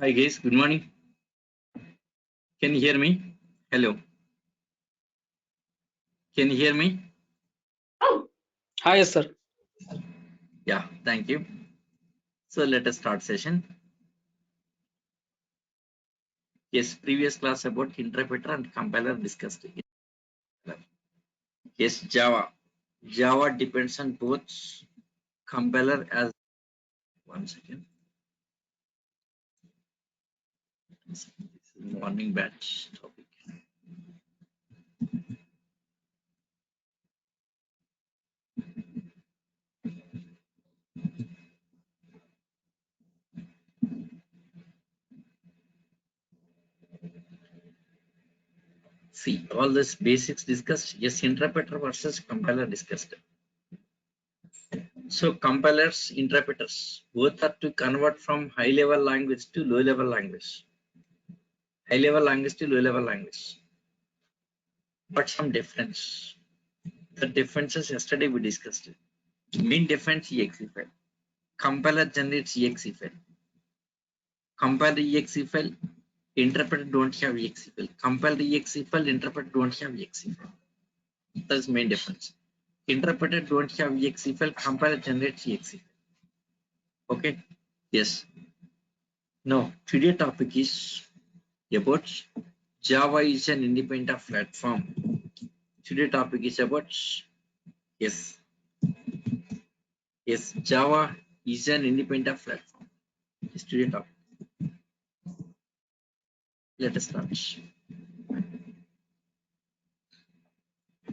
Hi guys, good morning. Can you hear me? Hello. Can you hear me? Hi, yes, sir. Yeah, thank you. So let us start session. Yes, previous class about interpreter and compiler discussed. Yes, Java. Java depends on both compiler as one second. This is morning batch topic. See, all this basics discussed. Yes, interpreter versus compiler discussed. So compilers, interpreters, both are to convert from high level language to low level language. High level language to low level language. But some difference. The differences yesterday we discussed. Main difference exe file. Compiler generates exe file. Compile the exe file. Interpreter don't have exe file. Compile the exe file. Interpreter don't have exe file. That's main difference. Interpreter don't have exe file. Compiler generates exe file. Okay. Yes. Now today topic is about Java is an independent platform. Today topic is about yes. Yes, Java is an independent platform. Today topic. Let us start.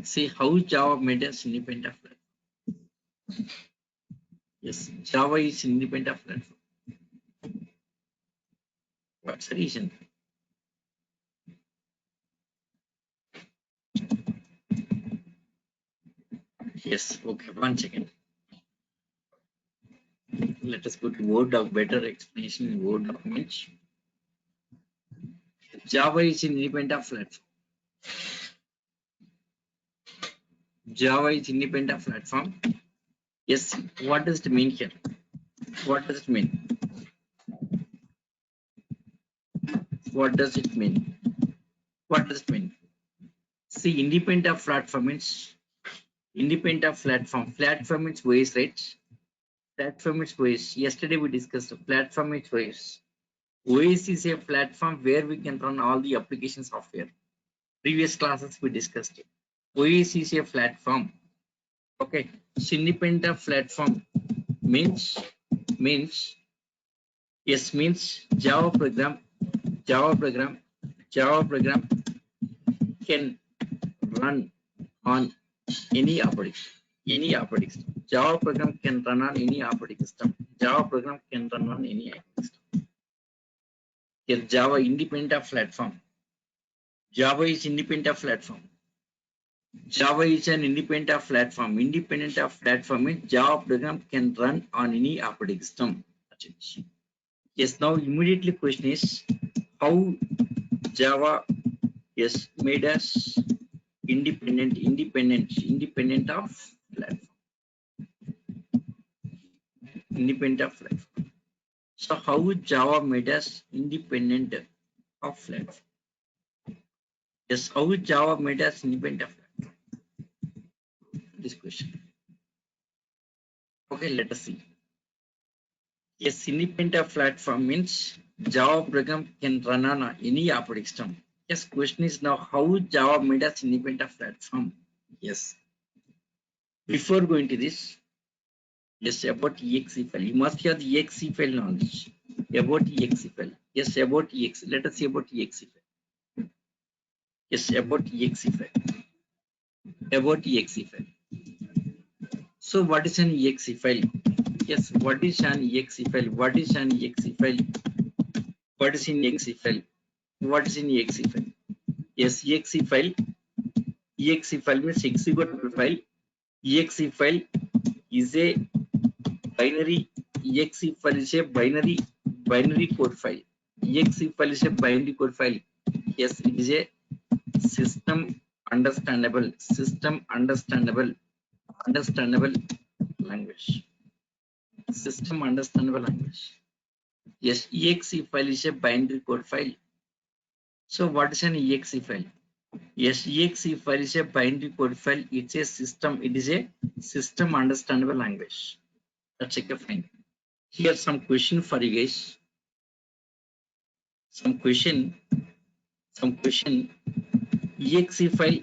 See how Java made us independent platform. Yes, Java is independent platform. What's the reason? Yes, okay, one second. Let us put Word doc, better explanation in Word documents. Java is an independent platform. Java is independent platform. Yes, what does it mean here? What does it mean? What does it mean? What does it mean? See, independent platform means independent platform. Platform means ways, right? Platform is ways. Yesterday we discussed platform is ways. OS is a platform where we can run all the application software. Previous classes we discussed it. OS is a platform. Okay. So independent platform means yes means Java program can run on any operating system. Java program can run on any operating system. Java program can run on any operating system. Yes, Java independent platform. Java is independent platform. Java is an independent platform. Independent of platform means Java program can run on any operating system. Yes, now immediately question is how Java made us independent of platform. Independent of platform. So how Java made us independent of platform? Yes, how Java made us independent of platform? This question. Okay, let us see. Yes, independent platform means Java program can run on any operating system. Yes, question is now how Java made us independent platform? Yes. Before going to this, yes, about exe file. You must have the exe file knowledge. About exe file. Yes, about exe. Let us see about exe file. Yes, about exe file. About exe file. So what is an exe file? Yes, what is an exe file? What is an exe file? What is in exe file? What is in exe file? Yes, exe file. Exe file means executable file. Exe file is a binary. Exe file is a binary code file. Exe file is a binary code file. Yes, it is a system understandable language. System understandable language. Yes, exe file is a binary code file. So what is an exe file? Yes, exe file is a binary code file. It's a system. It is a system understandable language. That's a fine. Here some question for you guys. Some question. Some question. Exe file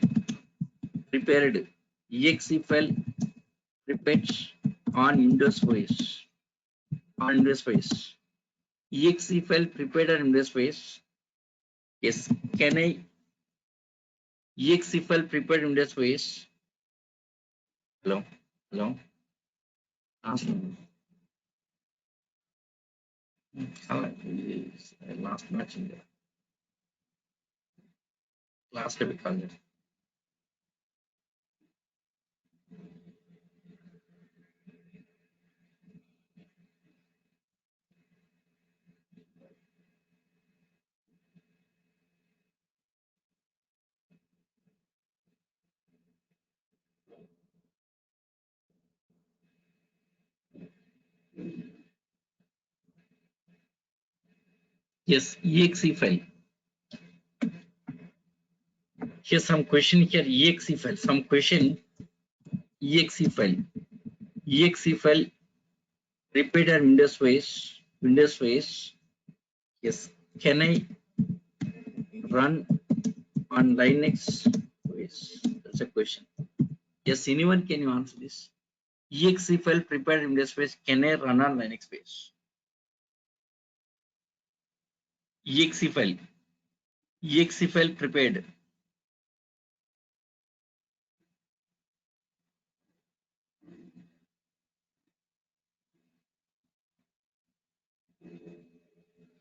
prepared. Exe file prepared on Windows OS. On Windows OS. Exe file prepared on Windows OS. Yes. Can I exe file prepared on Windows OS? Hello. Hello. Last match in the last because yes, exe file. Here's some question here. Exe file. Some question. Exe file. Exe file prepared on Windows OS. Windows OS. Yes. Can I run on Linux OS? That's a question. Yes. Anyone can you answer this? Exe file prepared in Windows OS. Can I run on Linux OS? Exe file. Exe file prepared.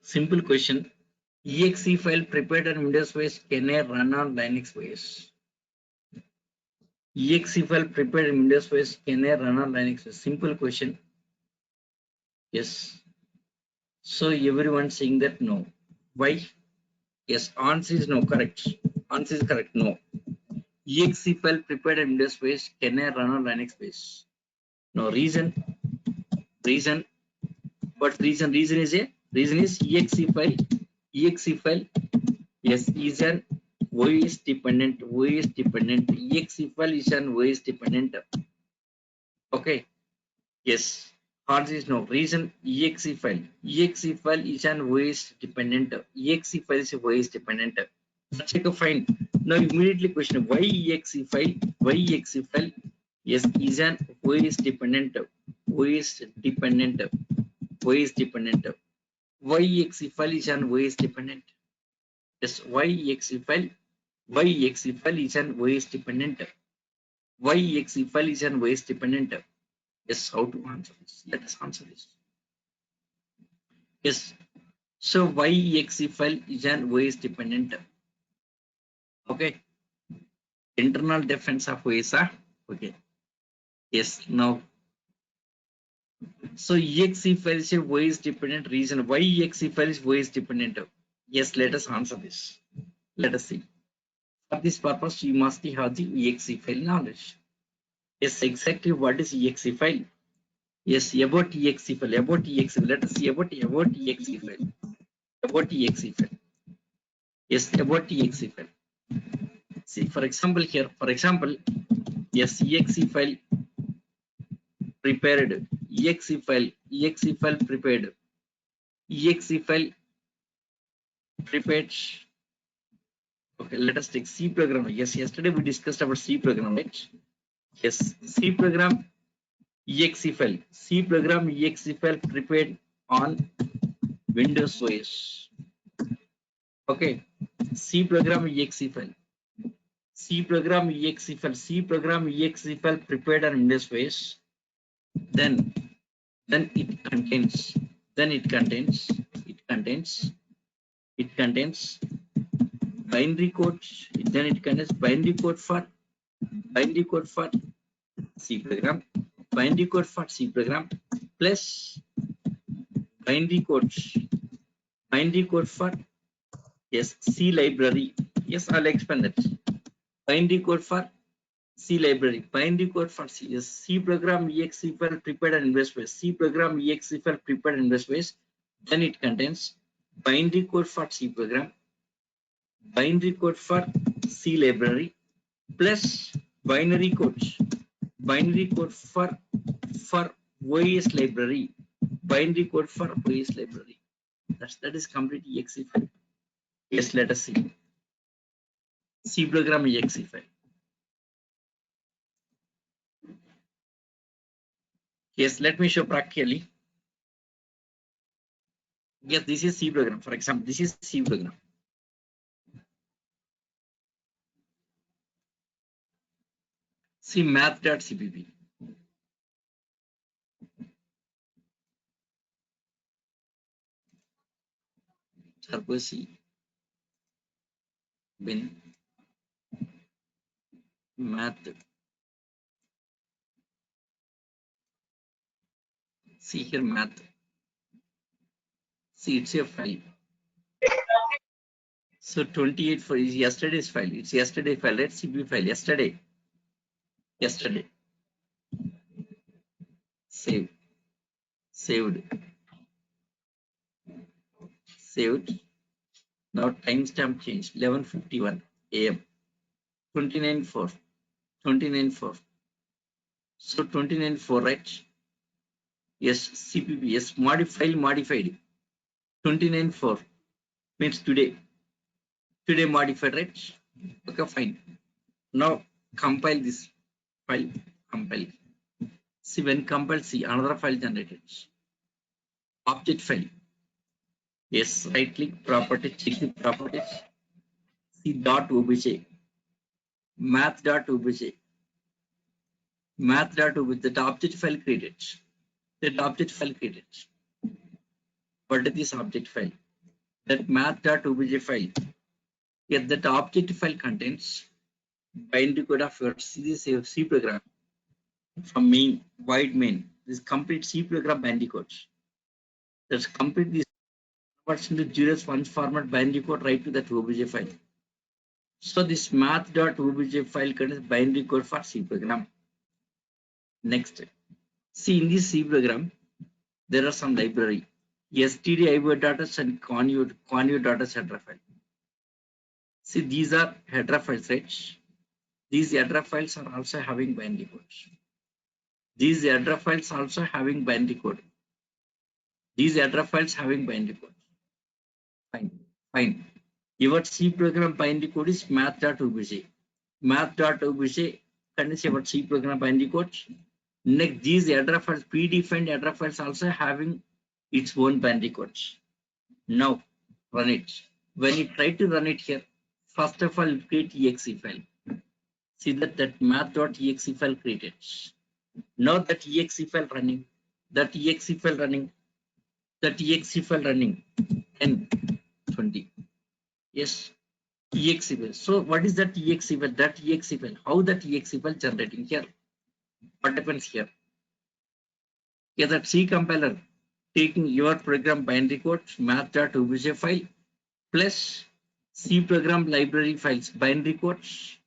Simple question. Exe file prepared on Windows OS can I run on Linux OS? Exe file prepared in Windows OS can I run on Linux OS? Simple question. Yes. So everyone saying that no. Why? Yes. Answer is no. Correct. Answer is correct. No. Exe file prepared in Windows OS can I run on Linux OS? No. Reason. Reason. What reason? Reason is exe file. Exe file. Yes, is an OS dependent. OS dependent. Exe file is an OS dependent. Okay. Yes. Answer is no. Reason exe file. Exe file is an OS dependent. Exe file is OS dependent. Check a fine. Now immediately question why exe file? Why exe file? Yes, is an OS dependent. OS dependent. OS dependent. Why exe file is an OS dependent? Yes, why exe file? Why exe file is an OS dependent? Why exe file is an OS dependent? Yes, how to answer this? Let us answer this. Yes. So why exe file is an OS dependent? Okay. Internal defense of OS. Okay. Yes. Now, so exe file is a OS dependent reason. Why exe file is OS dependent? Yes. Let us answer this. Let us see. For this purpose, you must have the exe file knowledge. Yes. Exactly. What is exe file? Yes. About exe file. About exe. Let us see about exe file. About exe file. Yes. About exe file. See, for example, here, for example, yes, exe file prepared, exe file prepared, exe file prepared. Okay, let us take C program. Yes, yesterday we discussed about C program, right? Yes, C program, exe file, C program, exe file prepared on Windows OS. Okay, C program, exe file, C program, exe file, C program, exe file prepared on Windows OS. Then then it contains then it contains it contains binary code. Then it contains binary code for C program, binary code for C program plus binary code for yes C library. Yes, I'll explain that. Binary code for C library, binary code for C. Yes, C program exe file prepared and invest ways. C program exe file prepared and invest ways. Then it contains binary code for C program, binary code for C library, plus binary code for OS library, binary code for OS library. That is complete exe file. Yes, let us see. C program exe file. Yes, let me show practically. Yes, this is C program. For example, this is C program. See math.cpp. Turbo C bin math. See here math. See, it's a file. So 28 for is yesterday's file. It's yesterday file, right? CP file. Yesterday. Save. Saved. Saved. Now timestamp changed. 11:51 AM. 29:4. 29:4. So 29:4, right? Yes, CPP. Yes, modified. 29:4 means today. Today modified, right? Okay, fine. Now compile this file. Compile. See, when compile, see another file generated. Object file. Yes, right click property, check the properties. See dot obj, math.obj, math.obj, that object file created. That object file created. What is this object file? That math.obj file. Yet that object file contains binary code of your C program from main, void main. This complete C program binary code. That's complete this converts into zeros ones format binary code right to that obj file. So this math.obj file contains binary code for C program. Next, see in this C program, there are some library, stdio data and conio data header file. See, these are header files, right? These header files are also having binary codes. These header files also having binary code. These header files having binary code. Fine. Your C program binary code is math.obj. Math.obj contains your C program binary code. Next, these header files, predefined header files also having its own binary codes. Now, run it. When you try to run it here, first of all, create exe file. See that math.exe file created. Now that exe file running, that exe file running, 10, 20. Yes, exe file. So what is that exe file? That exe file. How that exe file generating here? What happens here? Here that C compiler taking your program binary code math.obj file plus C program library files binary codes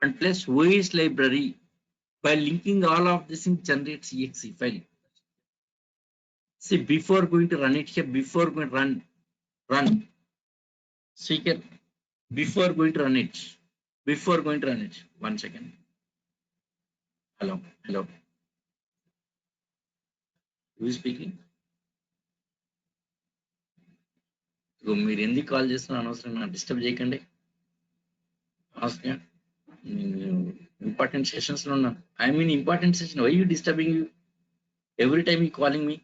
and plus OS library. By linking all of this in generates exe file. See, before going to run it here, before going to run. See here, before going to run it, 1 second. Hello. Who is speaking? మీరు ఎందుకు call చేస్తున్నా అనవసరంగా disturb చేయకండి. Important sessions లో ఉన్నాను. I mean important session. Why you disturbing you every time you calling me?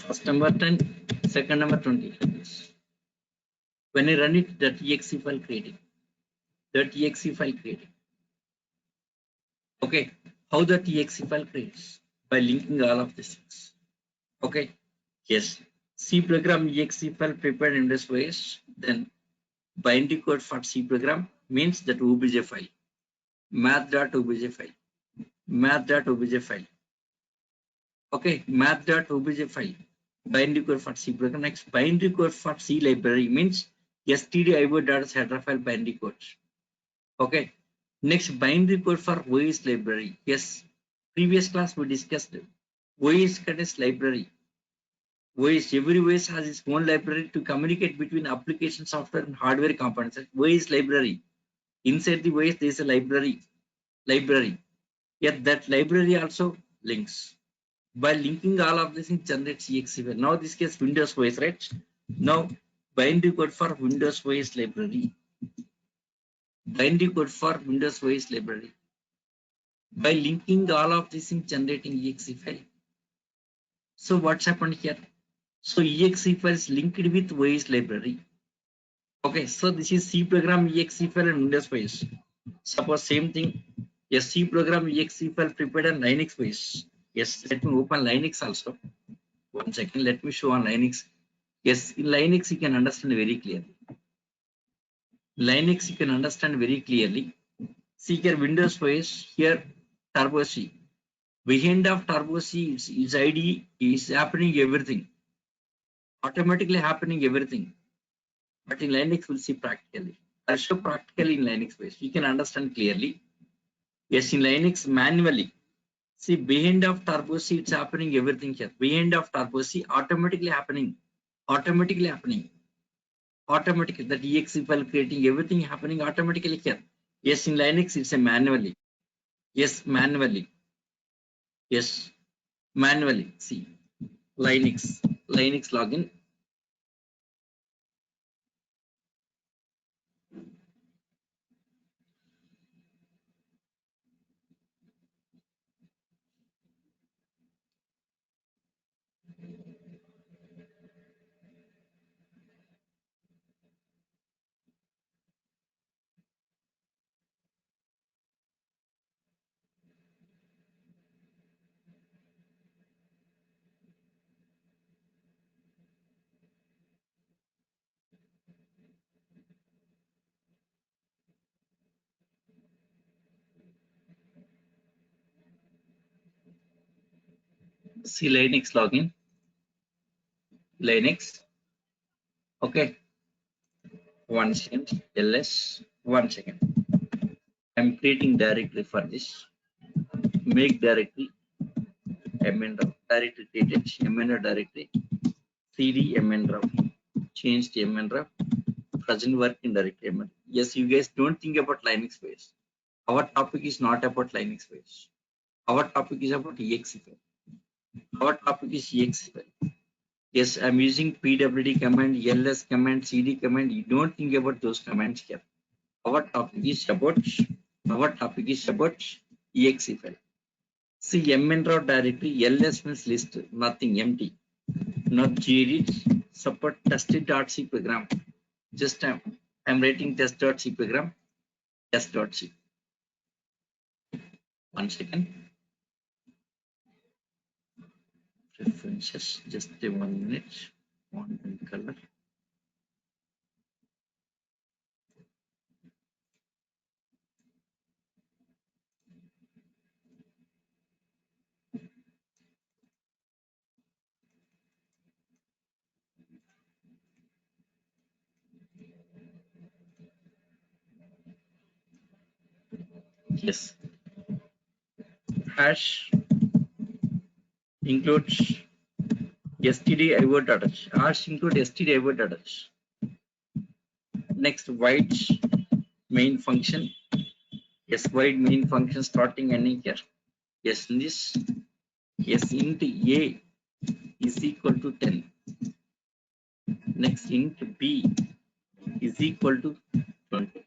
First number 10, second number 20. When I run it, that exe file creating. Okay, how that exe file creates? By linking all of these things. Okay, yes. C program exe file prepared in this ways. Then binary code for C program means that obj file, math.obj file. Okay, math.obj file, binary code for C program. Next, binary code for C library means stdio data header file binary code. Okay, Next, binary code for OS library. Yes, previous class we discussed OS contains library. OS, every OS has its own library to communicate between application software and hardware components. OS library. Inside the OS, there is a library. Yet that library also links. By linking all of this, it generates exe file. Now this case Windows OS, right? Now binary code for Windows OS library. Binary code for Windows OS library. By linking all of this in generating exe file. So what's happened here? So exe file is linked with OS library. Okay, so this is C program exe file and Windows OS. Suppose same thing. Yes, C program exe file prepared on Linux OS. Yes, let me open Linux also. One second, let me show on Linux. Yes, in Linux you can understand very clearly. Linux you can understand very clearly. See here Windows OS, here Turbo C. Behind of Turbo C is ID is happening everything. Automatically happening everything. But in Linux we'll see practically. I'll show practically in Linux OS. You can understand clearly. Yes, in Linux manually. See behind of Turbo C it's happening everything here. Behind of Turbo C automatically happening. Automatically happening. Automatically that exe file creating everything happening automatically here. Yes, in Linux it's a manually. Yes, manually. Yes, manually. See, Linux login. See Linux login. Linux. Okay. One second. ls. 1 second. I'm creating directory for this. Make directory. mn directory created. mn directory. cd mn change the mn present working directory. Yes, you guys don't think about Linux space. Our topic is not about Linux space. Our topic is about exe file. Our topic is exe file. Yes, I'm using pwd command, ls command, cd command. You don't think about those commands here. Our topic is about exe file. See mnrow directory, ls means list, nothing, empty. Not gedit support test.c program. Just I'm writing test.c program, test.c. 1 second. Preferences, just a 1 minute. Font and color. Yes. Hash includes stdio.h. Hash include stdio.h. Next, void main function. Yes, void main function starting ending here. Yes, this. Yes, int a is equal to 10. Next, int b is equal to 20.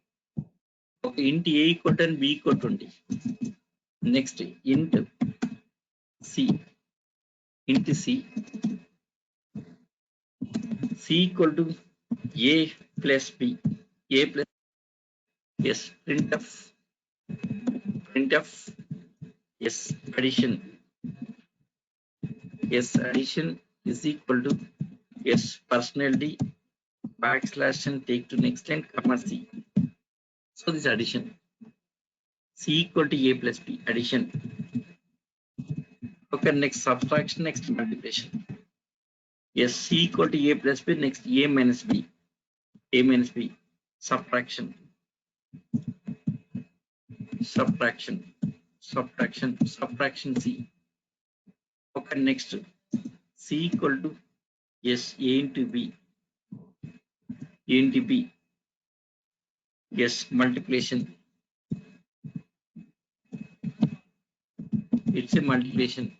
Okay, int a equal to 10, b equal to 20. Next, int c. Int c equal to a plus b. A plus, yes, printf, yes, addition. Yes, addition is equal to, yes, personal d backslash and take to next line comma c. So this addition. C equal to a plus b, addition. Okay, next subtraction, next multiplication. Yes, c equal to a plus b, next a minus b. A minus b, subtraction. subtraction C. Okay, next C equal to yes A into B, yes multiplication, it's a multiplication.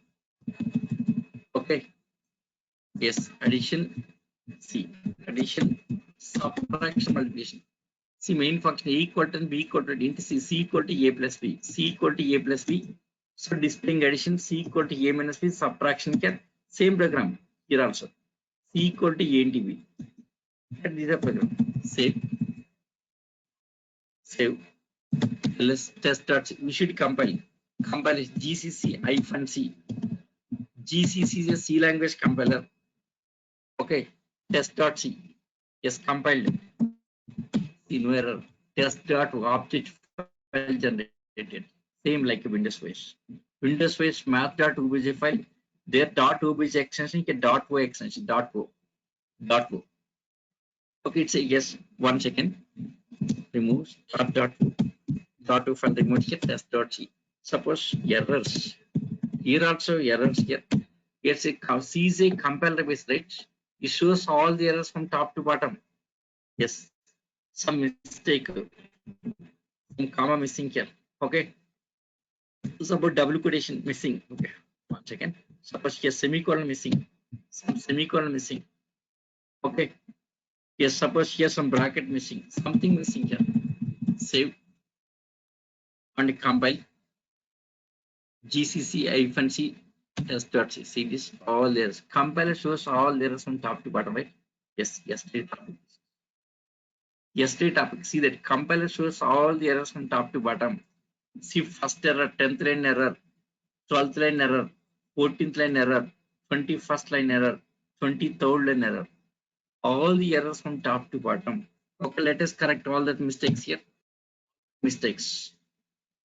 Okay, yes addition C, addition subtraction multiplication. See main function A equal to B equal to into C equal to A plus B, C equal to A plus B. So displaying addition C equal to A minus B, subtraction can same program here also. C equal to A into B. And these are program. Save. Let's test that. We should compile. Compile is GCC-C. GCC is a C language compiler. Okay. Test.c. Yes, compiled. See, no error. Test.object file generated. Same like Windows base. Windows base math.obj file. Their .obj extension is .o extension. .o. Okay, it's a yes. 1 second. Remove start.o file remove here test.c. Suppose errors. Here also errors here. Yes, C is a compiler base, right? It shows all the errors from top to bottom. Yes, some mistake, some comma missing here. Okay. Suppose double quotation missing. Okay, 1 second. Suppose here semicolon missing. Some semicolon missing. Okay. Yes, suppose here some bracket missing. Something missing here. Save and compile. GCC-C test.c. See this all errors. Compiler shows all errors from top to bottom, right? Yes, yesterday topic. Yesterday topic. See that compiler shows all the errors from top to bottom. See first error, 10th line error, 12th line error, 14th line error, 21st line error, 23rd line error. All the errors from top to bottom. Okay, let us correct all that mistakes here. Mistakes.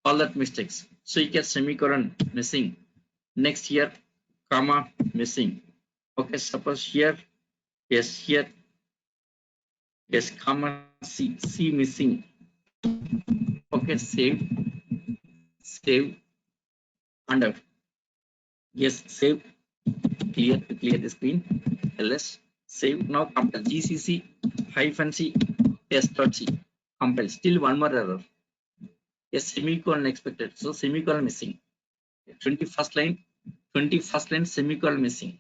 All that mistakes. So you get semicolon missing. Next here, comma missing. Okay, suppose here, yes, here, yes, comma C missing. Okay, save, under. Yes, save, clear to clear the screen. LS, save. Now compile GCC-C test.c. Compile. Still one more error. Yes, semicolon expected. So semicolon missing. 21st line semicolon missing.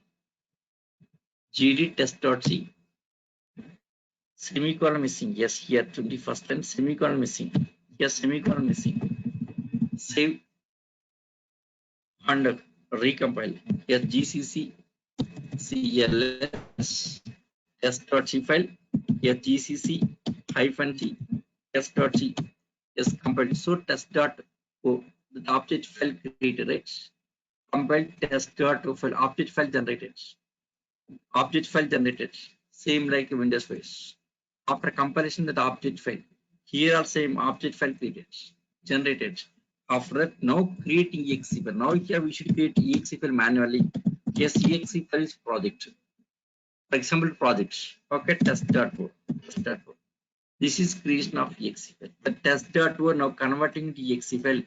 GD test.c. Semicolon missing. Yes, here 21st line semicolon missing. Yes, semicolon missing. Save and recompile. Yes, GCC CLS test.c file. Yes, GCC-C test.c. Yes, compiled. So test.o, the object file created, right? Compiled test.o file, object file generated. Object file generated. Same like Windows base. After compilation, that object file. Here are same object file created, generated. After that, now creating exe file. Now here we should create exe file manually. Yes, exe file is project. For example, projects. Okay, test.o. This is creation of exe file. The test.o now converting to exe file.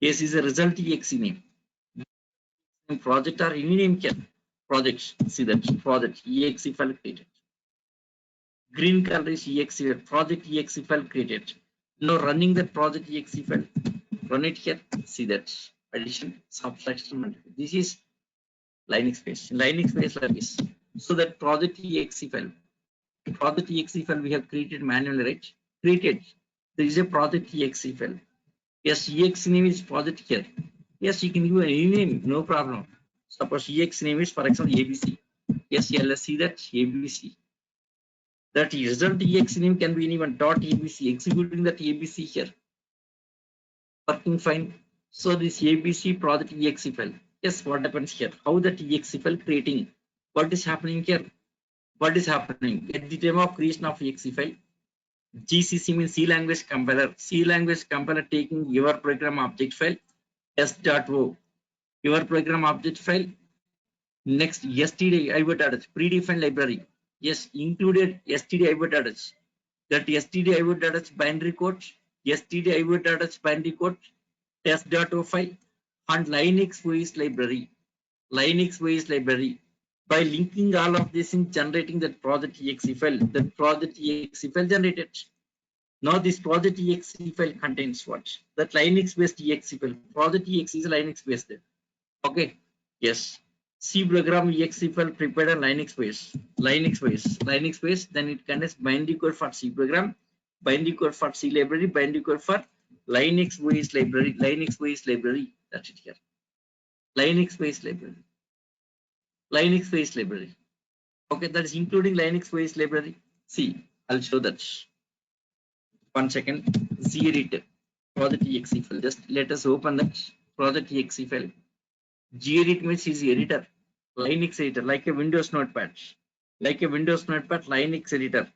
Yes, is a result exe name. Project or any name can. Projects. See that project exe file created. Green color is exe file. Project exe file created. Now running that project exe file. Run it here. See that addition, subtraction. This is Linux base. Linux base like this. So that project exe file. Project exe file we have created manually, right? Created. There is a project exe file. Yes, exe name is project here. Yes, you can give any name, no problem. Suppose exe name is, for example, ABC. Yes, yeah, let's see that ABC. That result exe name can be anyone .abc. Executing that ABC here. Working fine. So this ABC project exe file. Yes, what happens here? How that exe file creating? What is happening here? What is happening at the time of creation of exe file? GCC means C language compiler. C language compiler taking your program object file test.o, your program object file. Next, std predefined library. Yes, included std that std binary code, std binary code test.o file, and Linux OS library. Linux OS library. By linking all of this in generating that project exe file, that project exe file generated. Now this project exe file contains what? That Linux based exe file. Project exe is Linux based. Okay. Yes. C program exe file prepared on Linux base. Linux base. Then it contains binding code for C program, binding code for C library, binding code for Linux OS library, Linux OS library. That's it here. Linux based library. Linux based library. Okay, that is including Linux OS library. See, I'll show that. 1 second. Gedit project exe file. Just let us open that project exe file. Gedit means is editor. Linux editor, like a Windows notepad. Like a Windows notepad, Linux editor.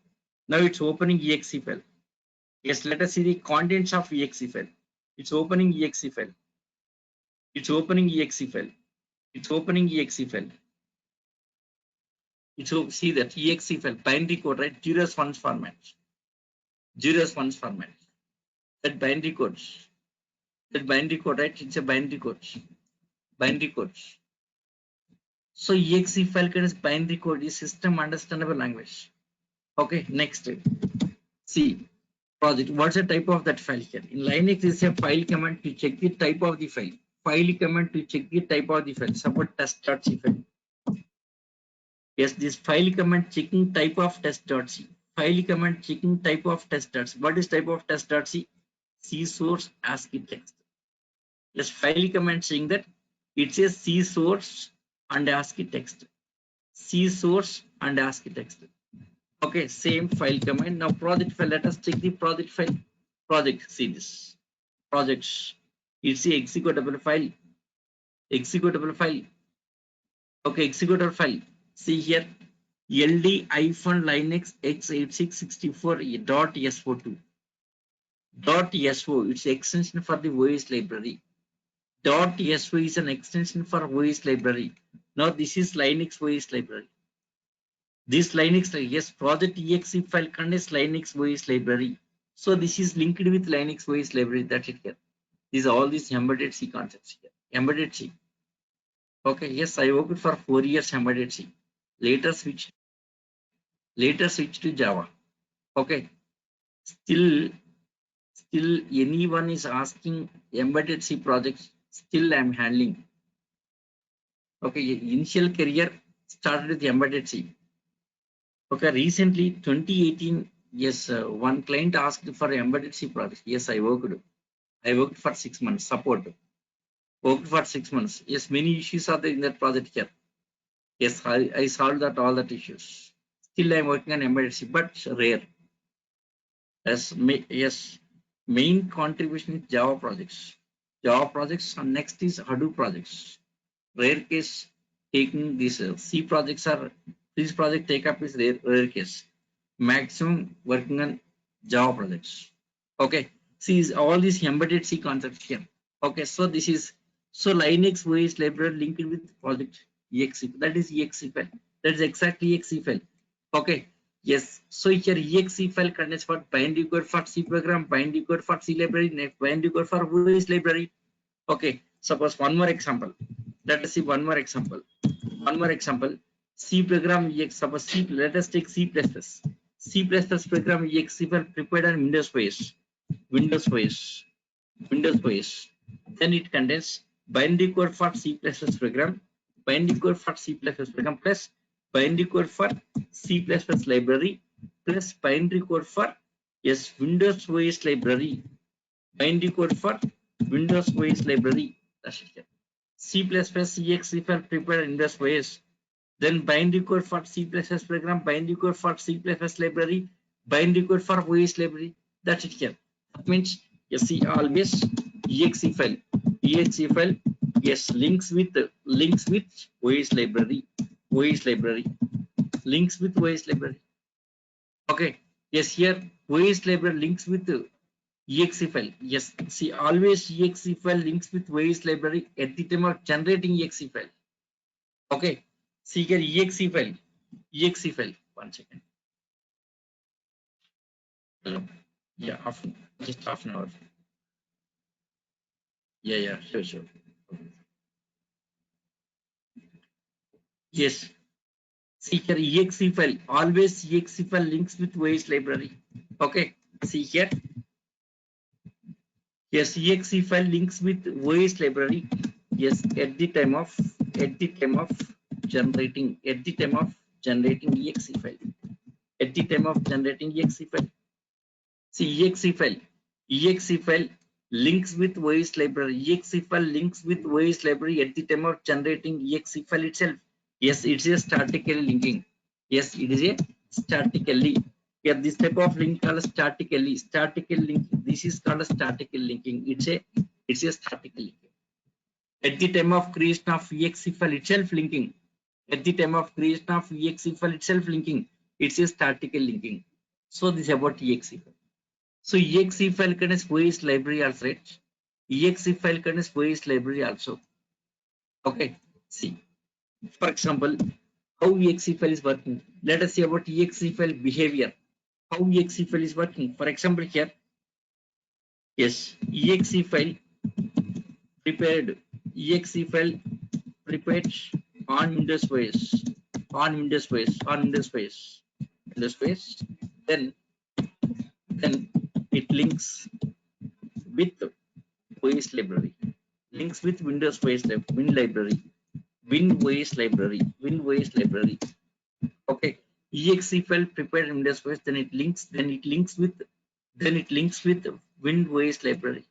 Now it's opening exe file. Yes, let us see the contents of exe file. It's opening exe file. It's opening exe file. It's opening exe file. It's see that exe file, binary code, right? Zeros ones format. Zeros ones format. That binary code. That binary code, right? It's a binary code. Binary code. So exe file contains binary code is system understandable language. Okay, next. See project. What's the type of that file here? In Linux is a file command to check the type of the file. File command to check the type of the file. Suppose test.c file. Yes, this file command checking type of test.c. File command checking type of test.c. What is type of test.c? C source ASCII text. Yes, file command saying that it says C source and ASCII text. C source and ASCII text. Okay, same file command. Now project file. Let us check the project file. Project. See this. Projects. It's the executable file. Executable file. Okay, executable file. See here. ld-linux x8664.so2. .so. It's extension for the OS library. .so is an extension for OS library. Now this is Linux OS library. This Linux, yes, project exe file contains Linux OS library. So this is linked with Linux OS library. That's it here. These are all these embedded C concepts here. Embedded C. Okay, yes, I worked for 4 years embedded C. Later switch to Java. Okay, still anyone is asking embedded C projects, still I'm handling. Okay, initial career started with embedded C. Okay, recently 2018, yes, one client asked for embedded C project. Yes, I worked. I worked for 6 months support. Worked for 6 months. Yes, many issues are there in that project here. Yes, I solved that all that issues. Still, I'm working on embedded C, but rare. Yes, main contribution is Java projects. Java projects, and next is Hadoop projects. Rare case taking these C projects are this project take up is rare case. Maximum working on Java projects. Okay, see all these embedded C concepts here. Okay, so this is so Linux OS library linked with project exe. That is exe file. That is exactly exe file. Okay, yes. So here exe file contains for binary code for C program, binary code for C library, binary code for OS library. Okay, suppose one more example. Let us see one more example. One more example. C program ex. Suppose C. Let us take C++. C++ program exe file prepared on Windows OS. Windows OS. Windows OS. Then it contains binary code for C++ program, binary code for C++ program plus binary code for C++ library plus binary code for yes Windows OS library. Binary code for Windows OS library. That's it. C++ exe file prepared in Windows OS. Then binary code for C++ program, binary code for C++ library, binary code for OS library. That's it here. That means you see always exe file, yes, links with OS library, OS library, links with OS library. Okay, yes, here OS library links with exe file. Yes, see always exe file links with OS library at the time of generating exe file. Okay, see here exe file. 1 second. Hello. Yeah, just half an hour. Yeah, sure. Yes. See here, exe file. Always exe file links with OS library. Okay. See here. Yes, exe file links with OS library. Yes, at the time of generating exe file. At the time of generating exe file. See exe file links with OS library. Exe file links with OS library at the time of generating exe file itself. Yes, it's a statically linking. Yes, it is a statically. Yeah, this type of link called statically. Statical linking. This is called a statical linking. It's a statical linking. At the time of creation of exe file itself linking. At the time of creation of exe file itself linking. It's a statical linking. So this is about exe file. So exe file contains OS library also, right? Exe file contains OS library also. Okay. See, for example, how exe file is working. Let us see about exe file behavior. How exe file is working. For example, here, yes, exe file prepared. Exe file prepared on Windows OS. On Windows OS. On Windows OS. Windows OS. Then it links with OS library. Links with Windows OS Win library. WinOS library. WinOS library. Okay. Exe file prepared in Windows OS, then it links with WinOS library.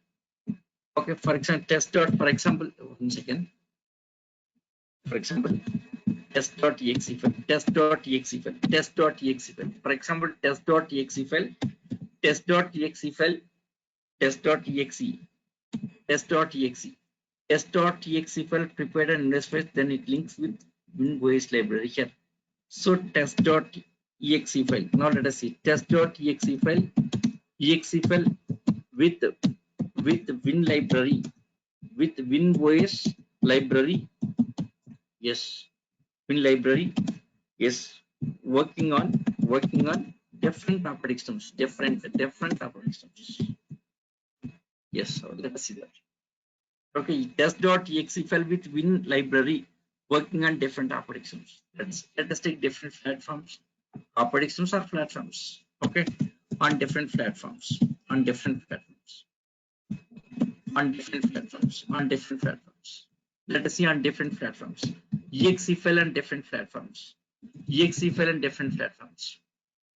Okay, for example, for example, 1 second. For example, test.exe file, test.exe file. For example, test.exe file, test.exe file, test.exe, test.exe, test.exe file prepared in Windows OS, then it links with WinOS library here. So test.exe file. Now let us see test.exe file, exe file with Win library, with WinOS library. Yes, Win library. Yes, working on different operating systems, different operating systems. Yes, so let us see that. Okay, test.exe file with Win library working on different operating systems. Let us take different platforms. Operating systems are platforms. Okay, on different platforms, on different platforms, on different platforms, on different platforms. Let us see on different platforms. Exe file on different platforms. Exe file on different platforms.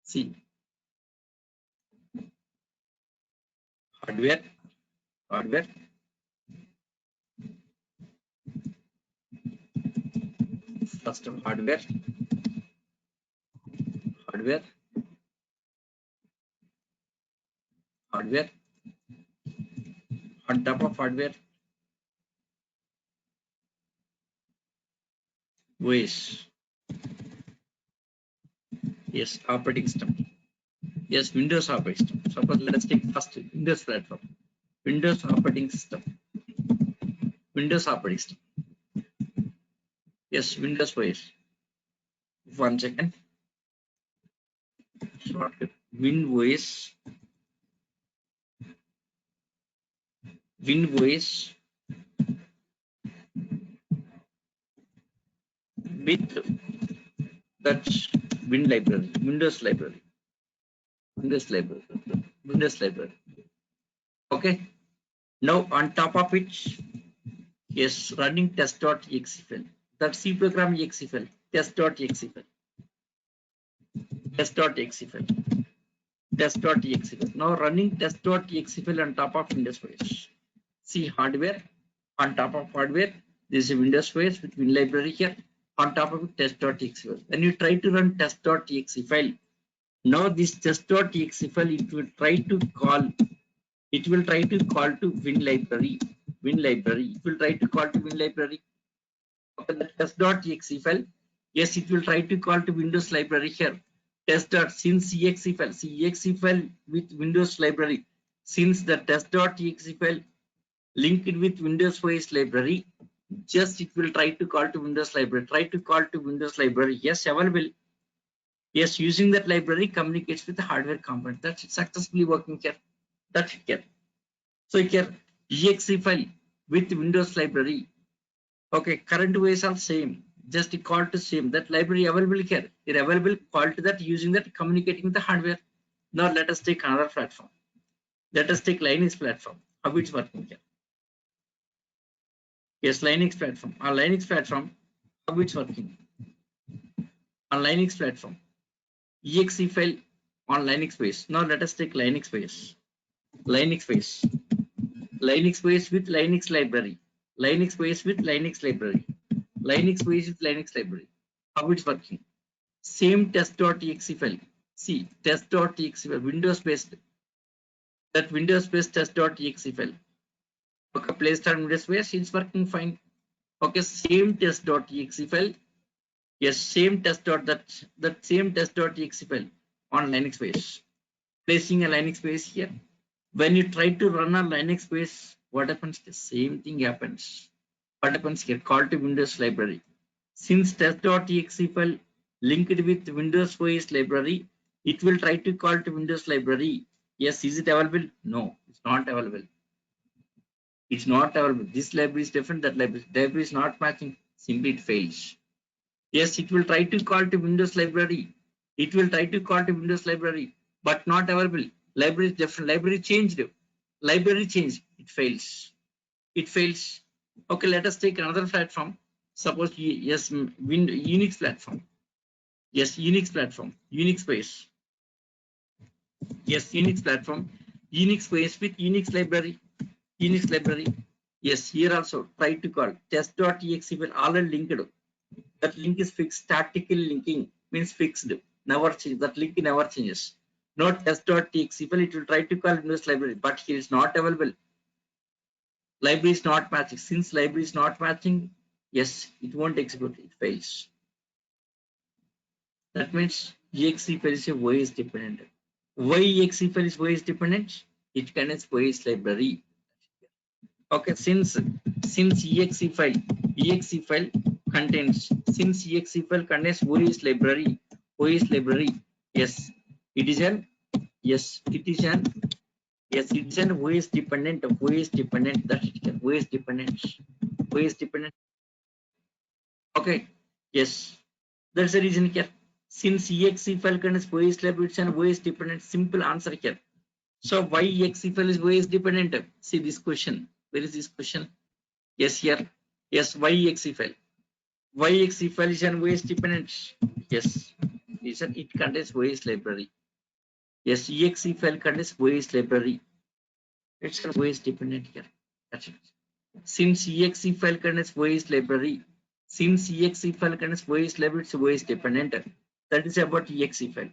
See, hardware, hardware, first of hardware, hardware, on top of hardware, OS. Yes, operating system. Yes, Windows operating system. Suppose let us take first Windows platform. Windows operating system. Windows operating system. Yes, Windows OS. 1 second. Shortcut. WinOS. WinOS with that Win library. Windows library. Windows library. Windows library. Okay. Now on top of it, yes, running test.exe file. That C program exe file. Test.exe file. Test.exe file. Test.exe file. Now running test.exe file on top of Windows OS. See hardware. On top of hardware, this is Windows OS with Win library here. On top of it, test.exe file. When you try to run test.exe file, now this test.exe file, it will try to call to Win library. Win library. It will try to call to Win library. Okay, the test.exe file. Yes, it will try to call to Windows library here. Since exe file, see exe file with Windows library. Since the test.exe file linked with Windows OS library, just it will try to call to Windows library. Try to call to Windows library. Yes, available. Yes, using that library communicates with the hardware component. That's successfully working here. That's here. So here exe file with Windows library. Okay, current ways are same. Just call to same. That library available here. It available call to that using that communicating with the hardware. Now let us take another platform. Let us take Linux platform. How it's working here. Yes, Linux platform. On Linux platform, how it's working. On Linux platform, exe file on Linux base. Now let us take Linux base. Linux base. Linux base with Linux library. Linux base with Linux library. Linux base with Linux library. How it's working. Same test.exe file. See, test.exe file, Windows based. That Windows based test.exe file. Okay, placed on Windows base, it's working fine. Okay, same test.exe file. Yes, same test dot that same test.exe file on Linux base. Placing a Linux base here. When you try to run a Linux base, what happens? The same thing happens. What happens here? Call to Windows library. Since test.exe file linked with Windows OS library, it will try to call to Windows library. Yes, is it available? No, it's not available. It's not available. This library is different, that library is not matching. Simply it fails. Yes, it will try to call to Windows library. It will try to call to Windows library, but not available. Library is different. Library changed. Library changed. It fails. It fails. Okay, let us take another platform. Suppose yes, Unix platform. Yes, Unix platform. Unix base. Yes, Unix platform. Unix base with Unix library. Unix library. Yes, here also try to call test.exe will already linked. That link is fixed. Statically linking means fixed. Never change. That link never changes. Not test.exe file. It will try to call Windows library, but here is not available. Library is not matching. Since library is not matching, yes, it won't execute. It fails. That means exe file is a OS dependent. Why exe file is OS dependent? It contains OS library. Okay, since exe file contains OS library, yes, it is an yes, it is an yes, it's an OS dependent, that it can OS dependent. Okay, yes, that's the reason here. Since exe file contains OS library, it's an OS dependent. Simple answer here. So why exe file is OS dependent? See this question. Where is this question? Yes, here. Yes, why exe file? Why exe file is an OS dependent? Yes, it contains OS library. Yes, exe file contains OS library. It's an OS dependent here. That's it. Since exe file contains OS library, it's OS dependent. That is about exe file.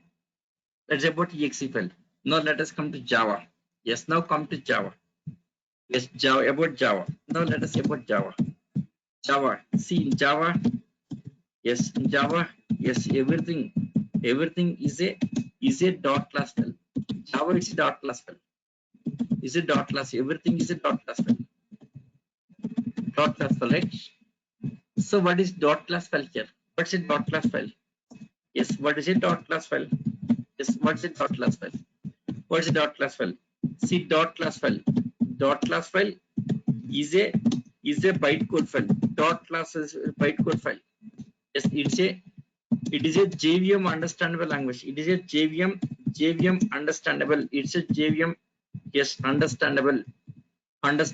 That's about exe file. Now let us come to Java. Yes, now come to Java. Yes, Java, about Java. Now let us see about Java. Java. See in Java. Yes, in Java. Yes, everything is a dot class file. Java is a dot class file. Is a dot class. Everything is a dot class file. Dot class file, right? So what is dot class file here? What's a dot class file? Yes, what is a dot class file? Yes, what's a dot class file? What's a dot class file? See dot class file. Dot class file is a bytecode file. Dot class is a bytecode file. Yes, it is a JVM understandable language. It is a JVM understandable. It's a JVM, yes, understandable language.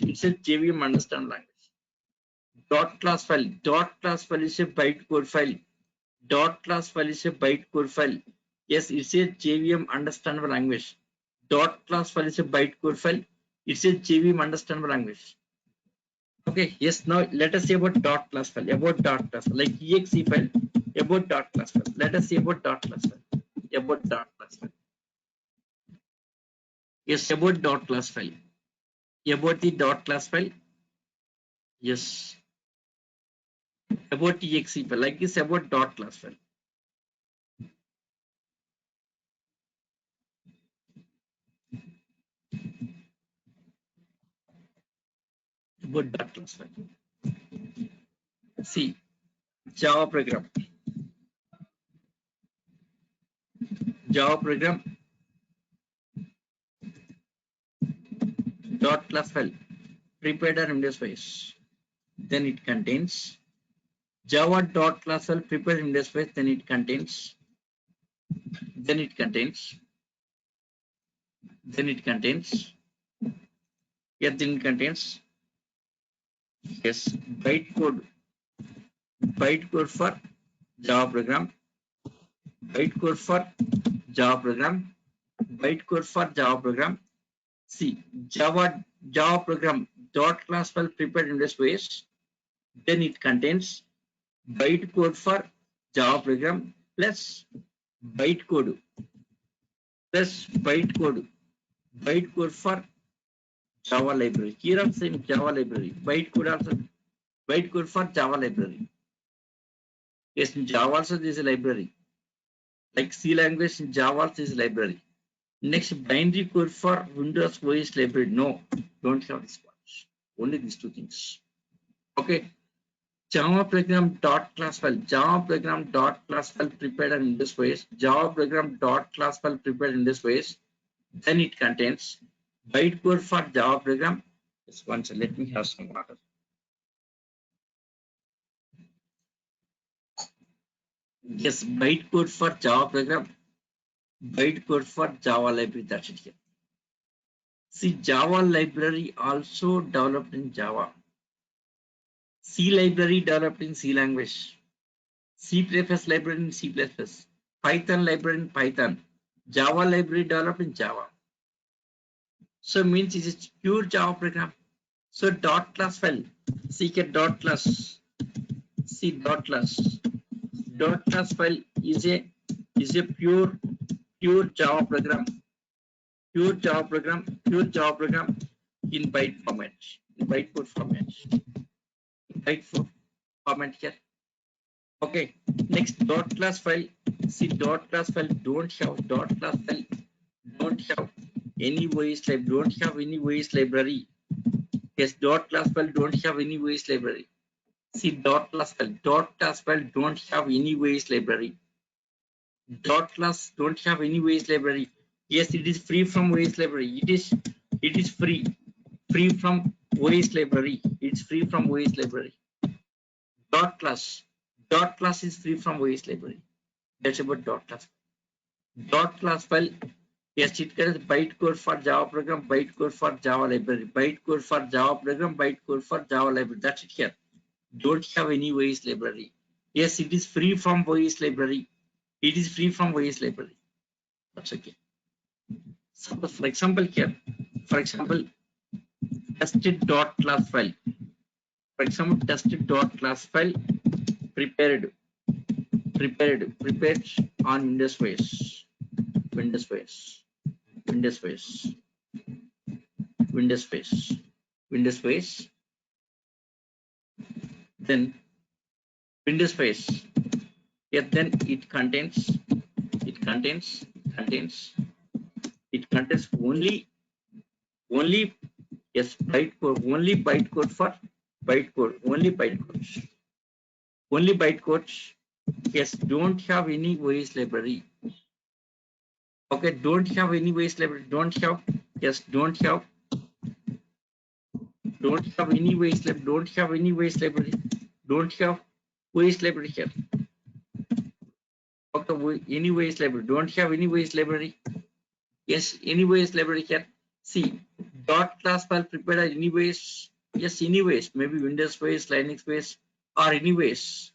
It's a JVM understandable language. Dot class file. Dot class file is a bytecode file. Dot class file is a bytecode file. Yes, it's a JVM understandable language. Dot class file is a bytecode file. It's a JVM understandable language. Okay, yes, now let us see about dot class file. About dot class file, like exe file, about dot class file. Let us see about dot class file. About dot class file. Yes, about dot class file. About the dot class file. Yes. About exe file, like this about dot class file. About dot class file. See, Java program. Java program. dot class file prepared or Windows space. Then it contains Java dot class file prepared Windows space. Then it contains. Then it contains. Then it contains. Yeah, then it contains. Yes, bytecode for Java program, bytecode for Java program, bytecode for Java program. See, Java program dot class file prepared in this space. Then it contains bytecode for Java program plus bytecode bytecode for Java library. Here also same Java library. Bytecode for Java library. Yes, in Java also there is a library. Like C language in Java also is a library. Next, binary code for Windows OS library. No, don't have this one. Only these two things. Okay. Java program dot class file. Java program dot class file prepared in this way. Java program dot class file prepared in this way. Then it contains bytecode for Java program. Just one second. Let me have some water. Yes, bytecode for Java program. Bytecode for Java library. That's it here. See, Java library also developed in Java. C library developed in C language. C++ library in C++. Python library in Python. Java library developed in Java. So means it is pure Java program. So dot class file. C dot class. C dot class. Dot class file is a pure Java program. Pure Java program in byte format. In bytecode format. Byte format here. Okay. Next dot class file. See dot class file don't have dot class file don't have any OS library. Don't have any OS library. Yes, dot class file don't have any OS library. See dot class file don't have any OS library. Dot class don't have any OS library. Yes, it is free from OS library. It is free from OS library. It's free from OS library. Dot class is free from OS library. That's about dot class. Dot class file. Yes, it carries bytecode for Java program, bytecode for Java library, bytecode for Java program, bytecode for Java library. That's it here. Don't have any OS library. Yes, it is free from OS library. It is free from OS library. That's okay. So for example here, tested dot class file. For example, tested dot class file prepared on Windows OS. Windows OS. Windows OS. Windows OS. Windows OS. Then Windows space. Yeah, then it contains only yes bytecode for bytecode only bytecodes. Yes, don't have any OS library. Okay, don't have any OS library. Don't have any OS library. Don't have any OS library. Don't have OS library here. Okay, any OS library. Don't have any OS library. Yes, anyways library here. See, dot class file prepared anyways. Yes, anyways, maybe Windows space, Linux space, or anyways.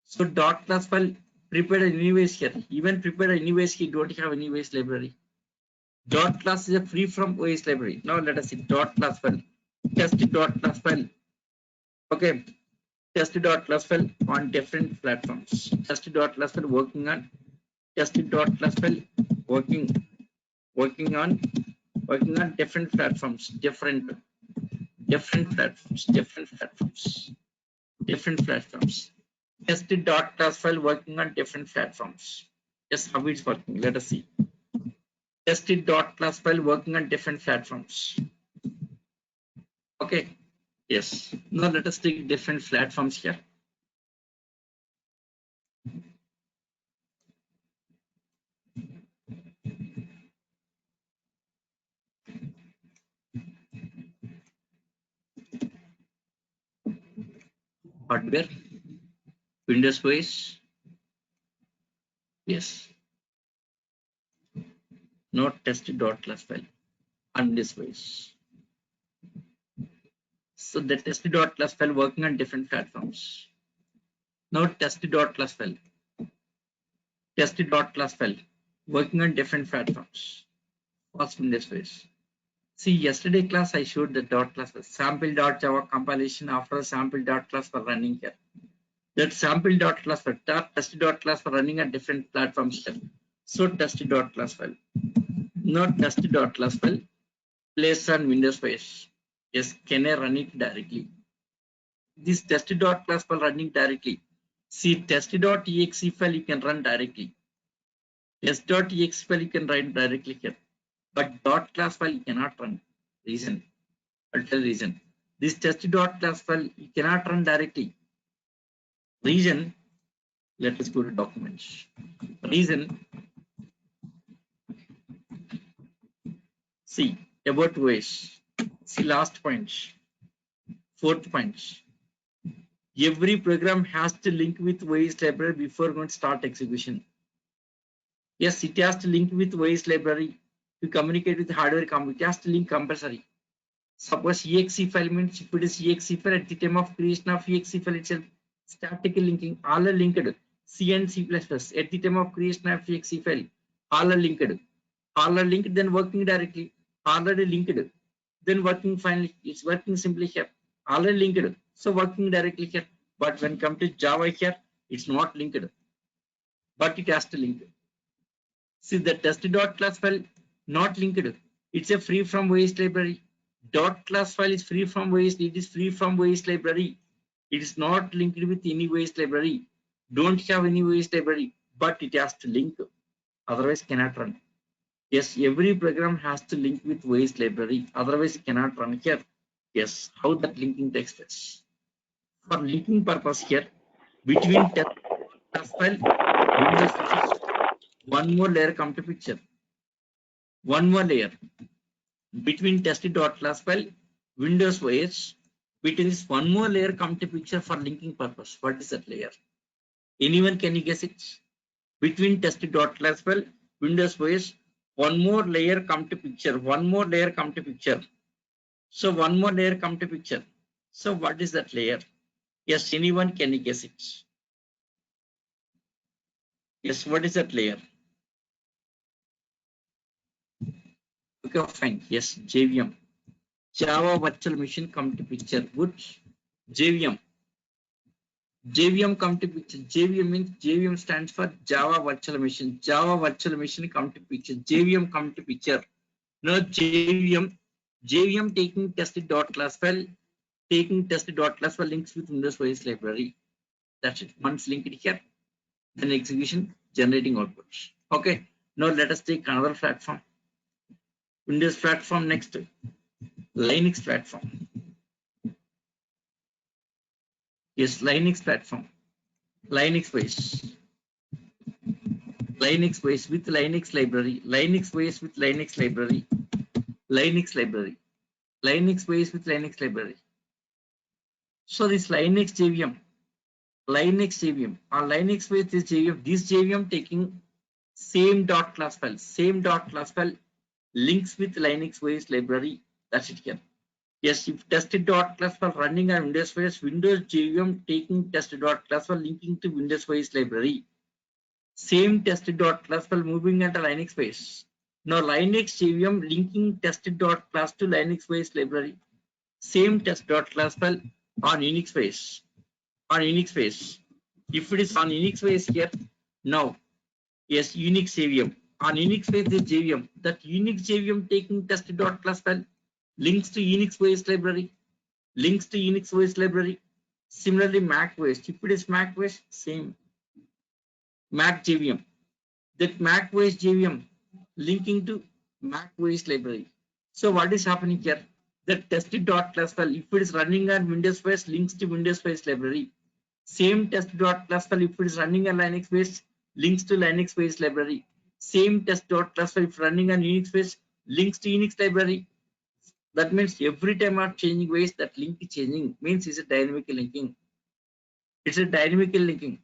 So dot class file prepared anyways here. Even prepared anyways, he don't have anyways library. Dot class is a free from OS library. Now let us see dot class file. Test dot class file. Okay. Test dot class file on different platforms. Test dot class file working on test dot class file working on different platforms, different platforms. Tested dot class file working on different platforms. Yes, how it's working. Let us see. Tested dot class file working on different platforms. Okay. Yes. Now let us take different platforms here. hardware, Windows OS. Yes. Not test.class file on this OS. So the test.class file working on different platforms. Now test.class file working on different platforms. What's in this phase? See, yesterday class I showed the dot class sample.java compilation after sample.class for running here. That sample.class for test.class for running at different platforms. So test.class file, not test.class file, placed on Windows phase. Yes, can I run it directly? This test.class file running directly. See, test.exe file you can run directly. Test.exe file you can run directly here. But dot class file you cannot run. Reason. I'll tell reason. This test.class file you cannot run directly. Reason. Let us go to documents. Reason. See about OS. See last point. Fourth point. Every program has to link with OS library before going to start execution. Yes, it has to link with OS library to communicate with hardware. It has to link compulsory. Suppose exe file means if it is exe file at the time of creation of exe file itself, static linking, all are linked. C and C++ at the time of creation of exe file, all are linked. All are linked, then working directly. Already linked, then working finally. It's working simply here. Already linked, so working directly here. But when come to Java here, it's not linked, but it has to link. See the test.class file not linked. It's a free from OS library. Dot class file is free from OS. It is free from OS library. It is not linked with any OS library. Don't have any OS library, but it has to link. Otherwise cannot run. Yes, every program has to link with OS library. Otherwise it cannot run here. Yes, how that linking takes place? For linking purpose here, between test class file, Windows one more layer come to picture. One more layer between test.class file, Windows OS, between this one more layer come to picture for linking purpose. What is that layer? Anyone can you guess it? Between test.class file, Windows OS, one more layer come to picture. One more layer come to picture. So one more layer come to picture. So what is that layer? Yes, anyone can you guess it? Yes, what is that layer? Okay, fine. Yes, JVM. Java Virtual Machine come to picture. Good. JVM. JVM come to picture. JVM means JVM stands for Java Virtual Machine. Java Virtual Machine come to picture. JVM come to picture. Now JVM taking test.class file, taking test.class file links with Windows OS library. That's it. Once linked here, then execution generating outputs. Okay. Now let us take another platform. Windows platform next. Linux platform. Yes, Linux platform. Linux base. Linux base with Linux library. Linux base with Linux library. Linux library. Linux base with Linux library. So this Linux JVM. Linux JVM. On Linux base this JVM taking same dot class file. Same dot class file links with Linux base library. That's it here. Yes, if test.class file running on Windows OS, Windows JVM taking test.class file linking to Windows OS library. Same test.class file moving at a Linux base. Now Linux JVM linking test.class to Linux base library. Same test.class file on Unix base. On Unix base. If it is on Unix base here, now yes, Unix JVM. On Unix base the JVM. That Unix JVM taking test.class file links to Unix OS library. Links to Unix OS library. Similarly, Mac OS. If it is Mac OS, same. Mac JVM. That Mac OS JVM linking to Mac OS library. So what is happening here? That test.class file, if it is running on Windows OS, links to Windows OS library. Same test.class file, if it is running on Linux base, links to Linux base library. Same test.class file, if running on Unix base, links to Unix library. That means every time I'm changing ways, that link is changing. Means it's a dynamic linking. It's a dynamical linking.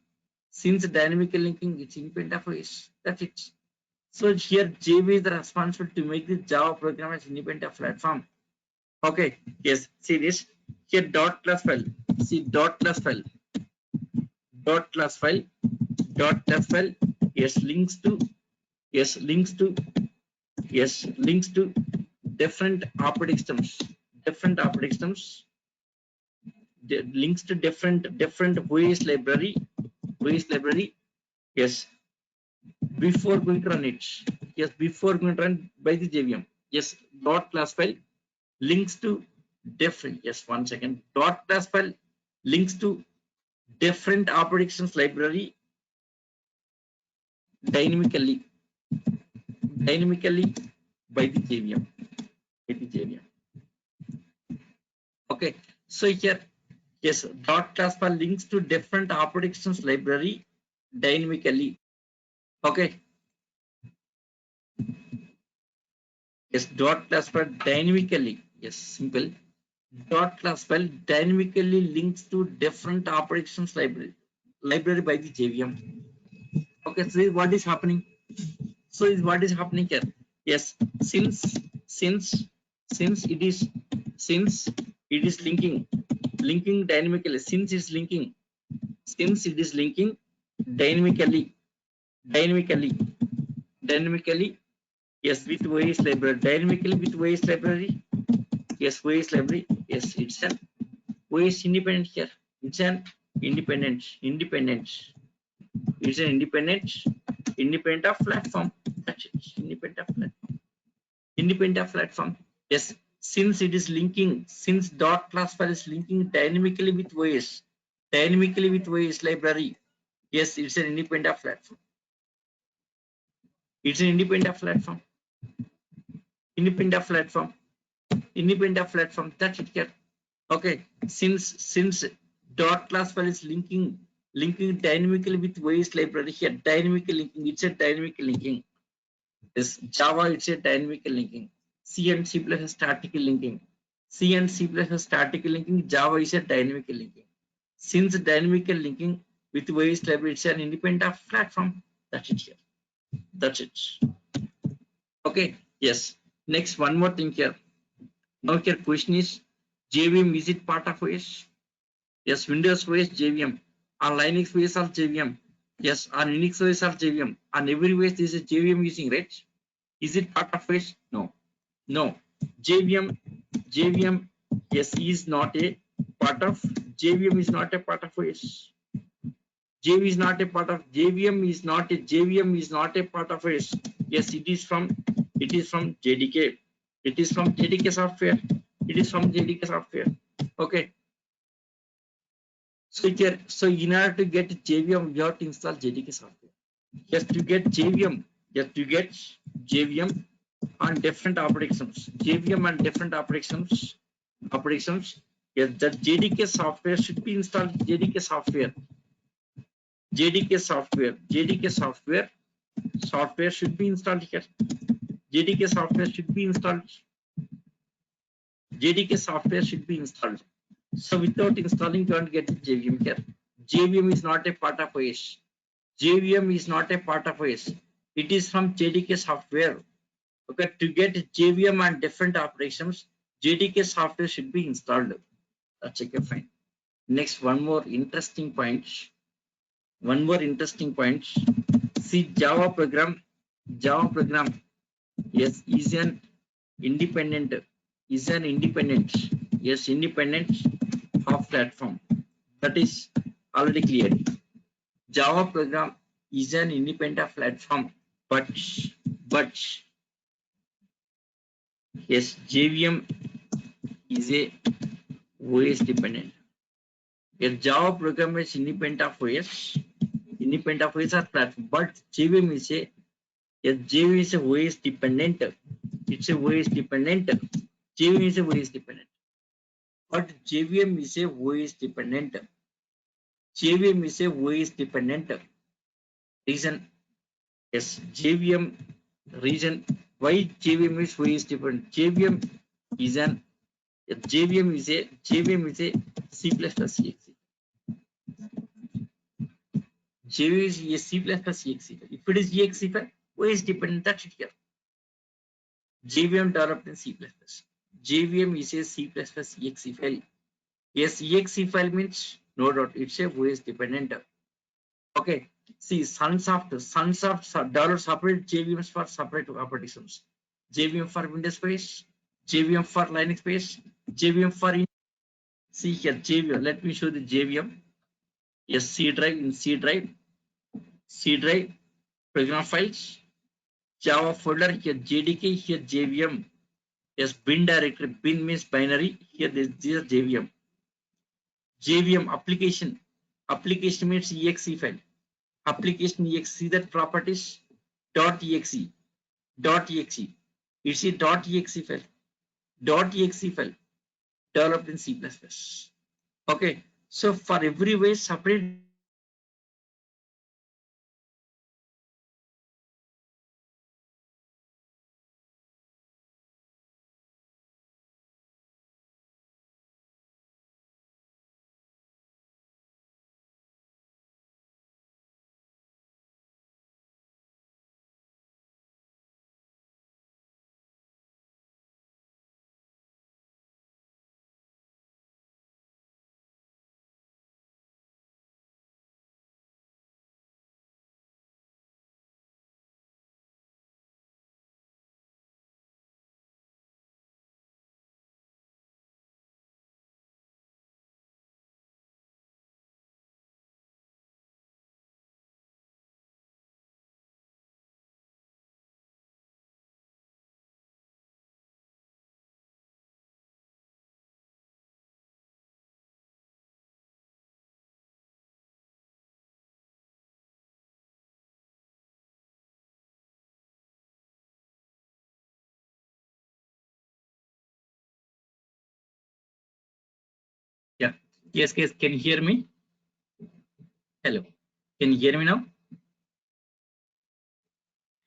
Since dynamical linking, it's independent of OS. That's it. So here JV is the responsible to make the Java program as independent of platform. Okay, yes, see this here dot class file. See dot class file, dot class file, dot class file. Yes, links to links to different operating systems, links to different OS library. Yes, before going to run it. Yes, before going to run by the JVM. Yes, dot class file links to different. Yes, 1 second. Dot class file links to different operations library dynamically by the JVM. Okay, so here yes, dot class file links to different operations library dynamically. Okay, yes, dot class file dynamically. Yes, simple. Dot class file dynamically links to different operations library by the JVM. Okay, so what is happening? So is what is happening here? Yes, since since it is since it is linking dynamically. Since it is linking dynamically dynamically dynamically. Yes, with OS library dynamically with OS library. Yes, OS library. Yes, it's an OS independent here. It's an independent. It's an independent of platform. That's it. Independent of platform. Yes, since it is linking, since dot class file is linking dynamically with OS library. Yes, it's an independent of platform. It's an independent of platform. Independent of platform. Independent of platform. That's it here. Okay, since dot class file is linking dynamically with OS library here, dynamic linking. It's a dynamic linking. This Java, it's a dynamic linking. C and C plus static linking. C and C plus static linking. Java is a dynamic linking. Since dynamic linking with OS library, it's an independent of platform. That's it here. That's it. Okay. Yes. Next, one more thing here. Now here question is JVM, is it part of OS? Yes, Windows OS JVM. On Linux OS or JVM. Yes, on Unix OS or JVM. On every OS there is a JVM using, right? Is it part of OS? No. No. JVM, yes, is not a part of JVM is not a part of OS. JV is not a part of JVM is not a part of OS. Yes, it is from JDK. It is from JDK software. Okay. So here, so in order to get JVM, you have to install JDK software. Yes, to get JVM, on different operations. JVM on different operations. Yes, the JDK software should be installed. JDK software should be installed here. JDK software should be installed. So without installing, you can't get the JVM here. JVM is not a part of OS. It is from JDK software. Okay, to get JVM and different operations, JDK software should be installed. That's okay, fine. Next, one more interesting point. See, Java program, yes, is an independent, independent of platform. That is already clear. Java program is an independent platform, but yes, JVM is a OS dependent. A Java program is independent of OS or platform, but JVM is a OS dependent. It's a OS dependent. JVM is a OS dependent, but JVM is a OS dependent. Reason, yes, JVM reason why JVM is OS dependent. JVM is a C++ exe. JVM is a C++ exe file. If it is exe file, OS dependent, that's it here. JVM developed in C++. JVM is a C++ exe file. Yes, exe file means no doubt it's a OS dependent. Okay. See, Sunsoft developed separate JVMs for separate operating systems. JVM for Windows space, JVM for Linux space, JVM for see here JVM. Let me show the JVM. Yes, C drive in C drive, program files, Java folder here JDK, here JVM. Yes, bin directory. Bin means binary. Here this is JVM. JVM application. Application means exe file. Application exe. See that properties .exe. .exe. It's a .exe file. .exe file developed in C++. Okay. So for every way separate yeah. Yes, can you hear me? Hello. Can you hear me now?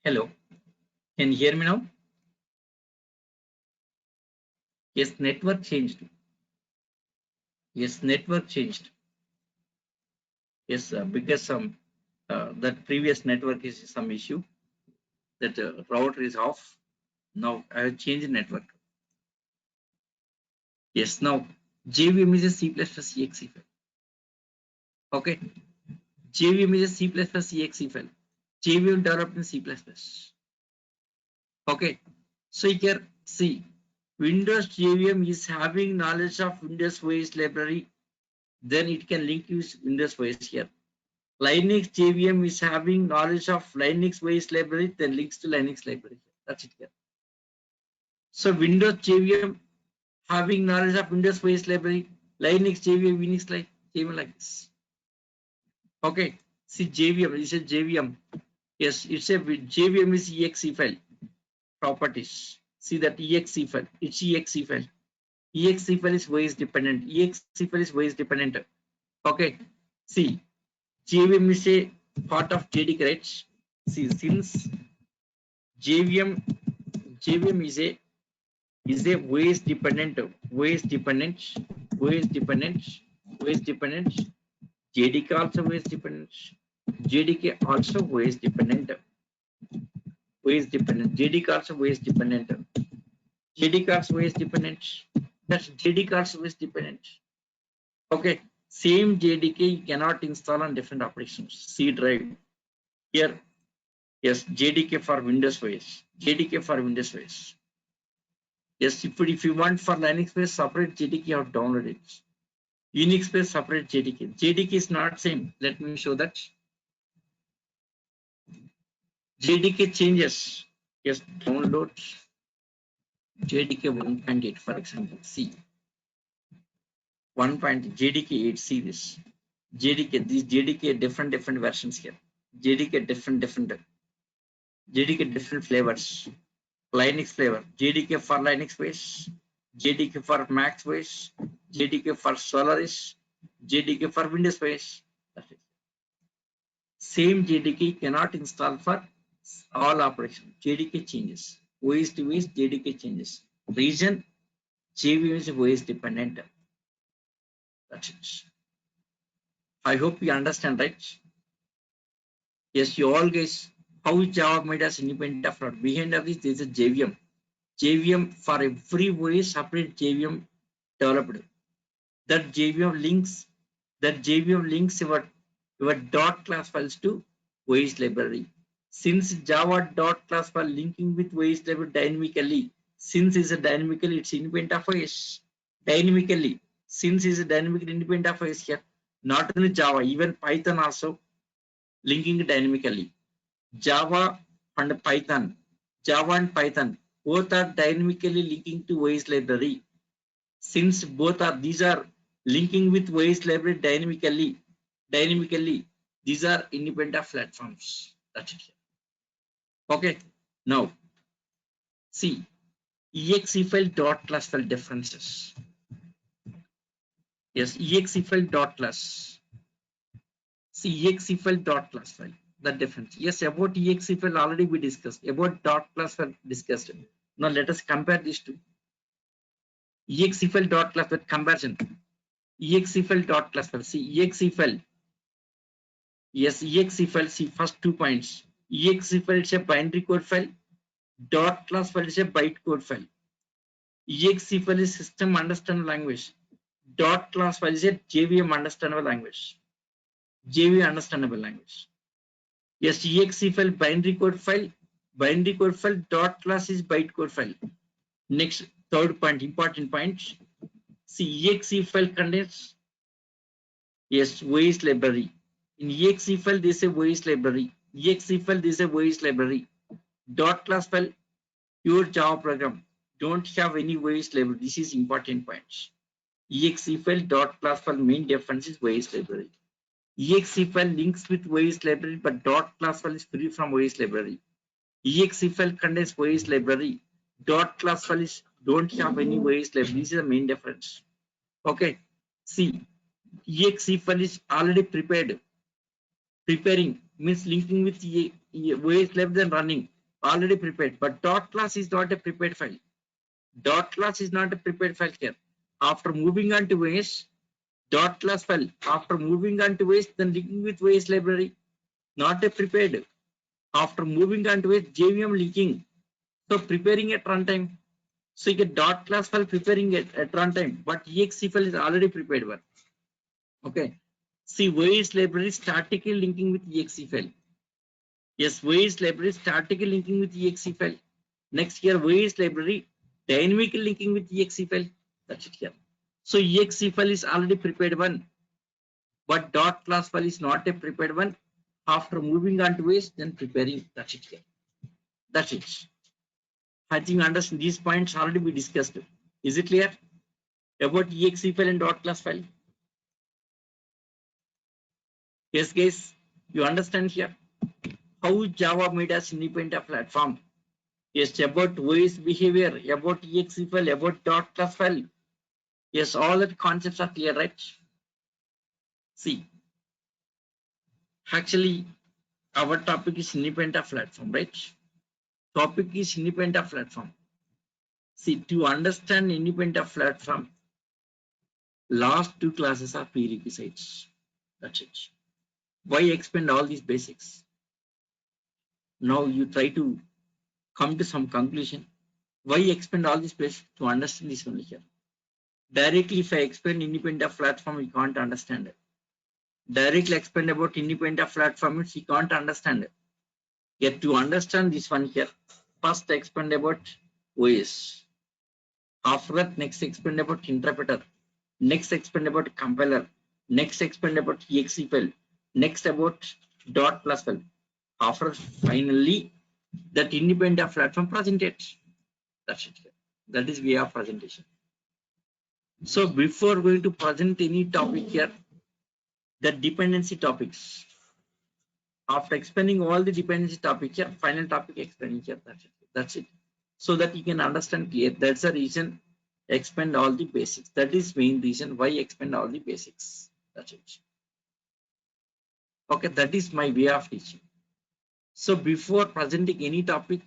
Hello. Can you hear me now? Yes, network changed. Yes, network changed. Yes, because that previous network is some issue. That router is off. Now I have changed network. Yes, now JVM is a C++ exe file. Okay, JVM is a C++ exe file. JVM developed in C++. Okay, so here see Windows JVM is having knowledge of Windows OS library, then it can link with Windows OS here. Linux JVM is having knowledge of Linux OS library, then links to Linux library. That's it here. So Windows JVM having knowledge of Windows OS library, Linux JVM, Unix like JVM like this. Okay, see JVM is a JVM. Yes, it's a JVM is exe file properties. See that exe file. It's exe file. Exe file is OS dependent. Exe file is OS dependent. Okay, see JVM is a part of JDK, right? See, since JVM is a OS dependent, OS dependent, OS dependent, OS dependent. JDK also OS dependent. JDK also OS dependent. OS dependent. JDK also OS dependent. JDK also OS dependent. That's JDK also OS dependent. Okay. Same JDK you cannot install on different operations. C drive. Here, yes, JDK for Windows OS. JDK for Windows OS. Yes, if you want for Linux based separate JDK, you have to download it. Unix based separate JDK. JDK is not same. Let me show that. JDK changes. Yes, download JDK 1.8 for example. See 1. JDK 8. See this JDK. These JDK different versions here. JDK different JDK different flavors. Linux flavor. JDK for Linux base. JDK for Mac base. JDK for Solaris. JDK for Windows base. That's it. Same JDK cannot install for all operations. JDK changes. OS to OS JDK changes. Reason JVM is OS dependent. That's it. I hope you understand, right? Yes, you all guys, how Java made us independent of fraud. Behind of this, there is a JVM. JVM for every OS, separate JVM developed. That JVM links, your dot class files to OS library. Since Java dot class file linking with OS library dynamically, since is a dynamically, it's independent of OS. Dynamically, since is a dynamically independent of OS here. Not only Java, even Python also linking dynamically. Java and Python, Java and Python both are dynamically linking to OS library. Since both are these are linking with OS library dynamically, these are independent platforms. That's it. Okay. Now see exe file dot class file differences. Yes, exe file dot class. See exe file dot class file. The difference. Yes, about exe file already we discussed. About dot class file discussed. Now let us compare these two. Exe file dot class file comparison. Exe file dot class file. See exe file. Yes, exe file. See first 2 points. Exe file is a binary code file. Dot class file is a byte code file. Exe file is system understandable language. Dot class file is a JVM understandable language. JVM understandable language. Yes, exe file binary code file. Binary code file. Dot class is byte code file. Next, third point, important point. See, exe file contains yes OS library. In exe file, this is a OS library. Exe file, this is a OS library. Dot class file, pure Java program. Don't have any OS library. This is important point. Exe file dot class file main difference is OS library. Exe file links with OS library, but dot class file is free from OS library. Exe file contains OS library. Dot class file is don't have any OS library. This is the main difference. Okay. See, exe file is already prepared. Preparing means linking with OS library and running. Already prepared. But dot class is not a prepared file. Dot class is not a prepared file here. After moving on to OS, dot class file. After moving on to OS, then linking with OS library. Not a prepared. After moving on to OS, JVM linking. So preparing at runtime. So you get dot class file preparing at runtime, but exe file is already prepared one. Okay. See OS library statically linking with exe file. Yes, OS library statically linking with exe file. Next here OS library dynamically linking with exe file. That's it here. So exe file is already prepared one, but dot class file is not a prepared one. After moving on to OS, then preparing. That's it here. That's it. I think understand these points already we discussed. Is it clear about exe file and dot class file? Yes, guys, you understand here how Java made us independent platform. Yes, about OS behavior, about exe file, about dot class file. Yes, all that concepts are clear, right? See, actually, our topic is independent platform, right? Topic is independent platform. See, to understand independent platform, last two classes are prerequisites. That's it. Why expand all these basics? Now you try to come to some conclusion. Why expand all this basics to understand this only here? Directly, if I explain independent platform, you can't understand it. Directly explain about independent platform, you can't understand it. Yet to understand this one here, first explain about OS. After that, next explain about interpreter. Next explain about compiler. Next explain about exe file. Next about dot plus file. After finally that independent platform presented. That's it. That is way of presentation. So before going to present any topic here, the dependency topics. After explaining all the dependency topic here, final topic explaining here. That's it. That's it. So that you can understand clear. That's the reason expand all the basics. That is main reason why expand all the basics. That's it. Okay, that is my way of teaching. So before presenting any topic,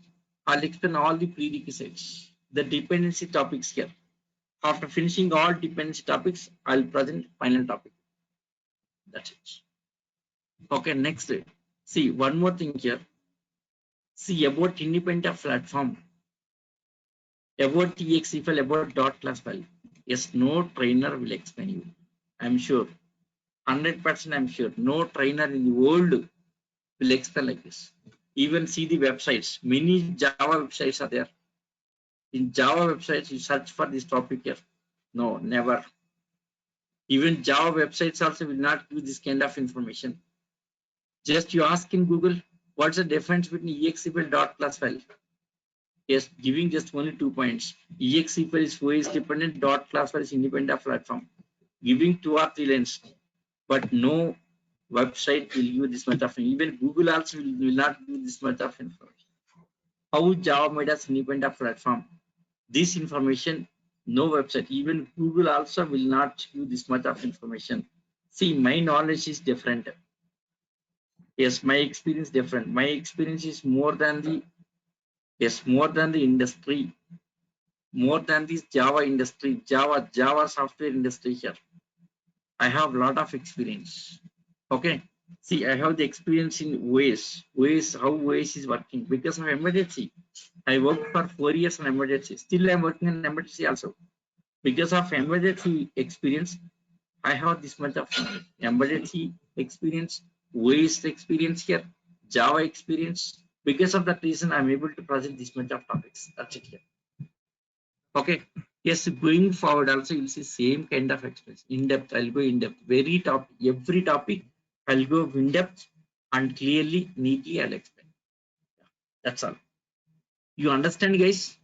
I'll explain all the prerequisites, the dependency topics here. After finishing all dependency topics, I'll present final topic. That's it. Okay, next. See, one more thing here. See, about independent platform, about exe file, about dot class file. Yes, no trainer will explain you. I'm sure. 100% I'm sure. No trainer in the world will explain like this. Even see the websites. Many Java websites are there. In Java websites, you search for this topic here. No, never. Even Java websites also will not give this kind of information. Just you ask in Google, what's the difference between exe file dot class file? Yes, giving just only 2 points. Exe file is OS dependent, dot class file is independent platform. Giving 2 or 3 lines, but no website will give this much of. Even Google also will not give this much of information. How Java made us independent platform? This information, no website, even Google also will not give this much of information. See, my knowledge is different. Yes, my experience different. My experience is more than the, yes, more than the industry, more than this Java industry, Java software industry here. I have a lot of experience. Okay. See, I have the experience in OS, how OS is working because of emergency. I worked for 4 years on emergency. Still, I'm working on emergency also. Because of emergency experience, I have this much of emergency experience, OS experience here, Java experience. Because of that reason, I'm able to present this much of topics. That's it here. Okay. Yes, going forward also you'll see same kind of experience. In depth, I'll go in depth. Every topic, I'll go in depth and clearly, neatly I'll explain. That's all. You understand, guys?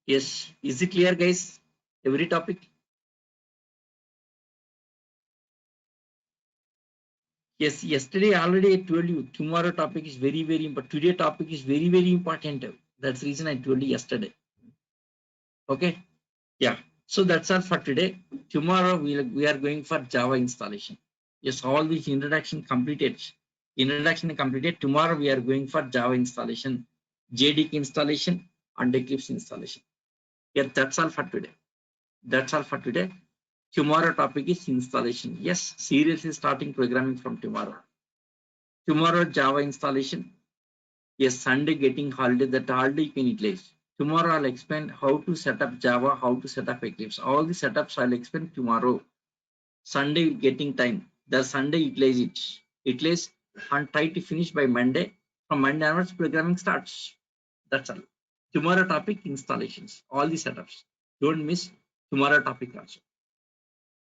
Yes. Is it clear, guys? Every topic? Yes, yesterday already I told you tomorrow topic is very, very important. Today topic is very, very important. That's the reason I told you yesterday. Okay. Yeah. So that's all for today. Tomorrow we are going for Java installation. Yes, all these introduction completed. Introduction completed. Tomorrow we are going for Java installation, JDK installation, and Eclipse installation. Yeah, that's all for today. That's all for today. Tomorrow topic is installation. Yes, seriously starting programming from tomorrow. Tomorrow Java installation. Yes, Sunday getting holiday. That holiday you can utilize. Tomorrow I'll explain how to set up Java, how to set up Eclipse. All the setups I'll explain tomorrow. Sunday getting time. The Sunday utilize it. Utilize and try to finish by Monday. From Monday onwards, programming starts. That's all. Tomorrow topic installations. All the setups. Don't miss tomorrow topic also.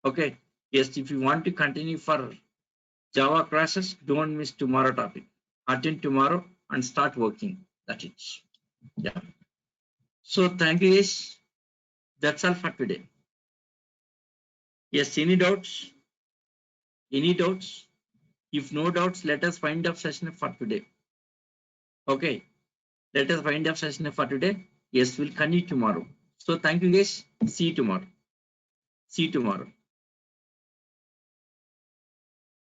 Okay. Yes, if you want to continue for Java classes, don't miss tomorrow topic. Attend tomorrow and start working. That's it. Yeah. So thank you guys. That's all for today. Yes, any doubts? Any doubts? If no doubts, let us find up session for today. Okay. Let us find up session for today. Yes, we'll continue tomorrow. So thank you guys. See you tomorrow. See you tomorrow.